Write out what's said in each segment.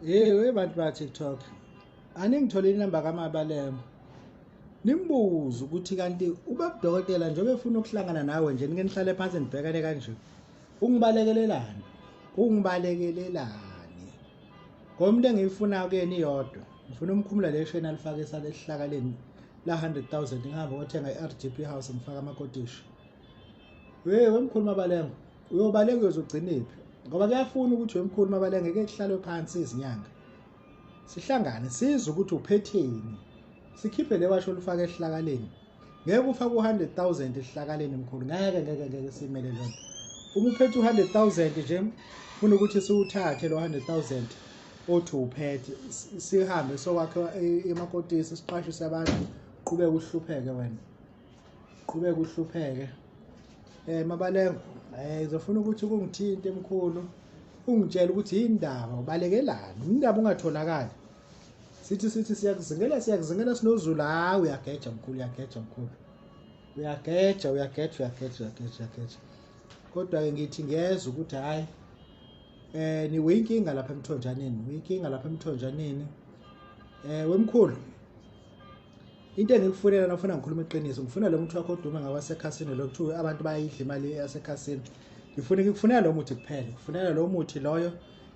We bantu ba TikTok. Aningithole inamba kaMabalengwe. Nimbuze ukuthi kanti ubaba Dokotela njengoba efuna ukuhlangana nawe nje nike nihlale phansi nibhekane kanje. Ungibalekelelani? Ungibalekelelani? Ngomuntu engiyifuna kuyena iyodwa. Ngifuna umkhumula lesheni alifake esalehlakaleni la 100,000 ngihamba ngothenga iRGP house ngifaka amakotishi. Wemkhulu Mabalengwe, uyobaleka uzogciniphi? Ngoba kuyafuna ukuthi wemkhulu Mabalengwe ke kuhlalwe phansi izinyanga. Sihlangane sizwe ukuthi uphetheni. Sikhiphe le washo olufaka ehlakaleni. Ngeke ufake u100,000 ehlakaleni mkhulu. Ngeke simele lonto. Uma uphethe u100,000 nje ufuna ukuthi siwuthathe lo 100,000 othi uphethe sihambe sokwakha emakotisi siqashise abantu qhubeka uhlupheke wena. Qhubeka uhlupheke. Mabalengwe ngizofuna ukuthi kungithinte emkhulu ungitshela ukuthi indaba ubalekelani indaba ungatholakala sithi siyakuzingela sinozulu uyageja mkhulu uyageja kodwa ke ngithi ngiyeza ukuthi hayi niwe inkinga lapha emthonjaneni wemkhulu into engikufunela nafuna ngikhuluma iqiniso ngifuna lo muntu wakho oduma ngawasekhasini lo kuthiwa abantu bayidla imali yasekhasini ngikufunela lo muthi kuphela ngikufunela lo muthi loyo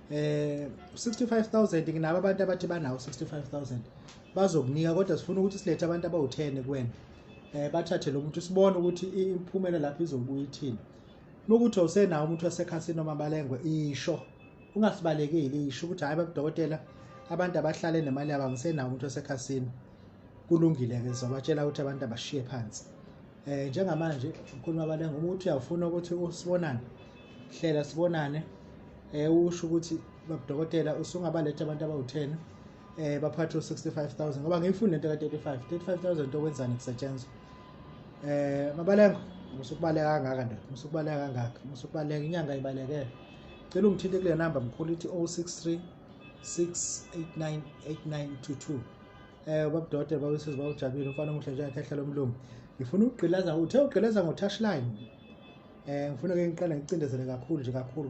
65,000 nginabo abantu abathi banawo 65,000 bazokunika kodwa sifuna ukuthi silethe abantu abawu10 kuwena bathathe lo muntu sibone ukuthi imphumela lapha izobuya ithini nokuthi awusenawo umuntu wasekhasini Mabalengwe isho ungasibalekeli isho ukuthi hayi babudokotela abantu abahlale nemali yabo ngisenawo umuntu wasekhasini kulungile ke sizobatshela ukuthi abantu abashiye phansi njengamanje ukhuluma Mabalengwe umuntu uyafuna ukuthi usibonane hlela sibonane usho ukuthi babudokotela usungabalethe abantu abawu10 baphathe u65,000 ngoba ngiyifuna into ka35,000 okwenzani kusetshenzwa Mabalengwe musukubaleka kangaka nje musukubaleka inyanga ibaleke cela ungithinte kule number mkhulu ithi 063 689 8922 babudokotela bawesizwe bawujabile ufana umuhle njengekhehla lomlungu ngifuna ukugqilaza uthe ugqilaza ngo touchline ngifuna ke ngiqale ngicindezele kakhulu nje kakhulu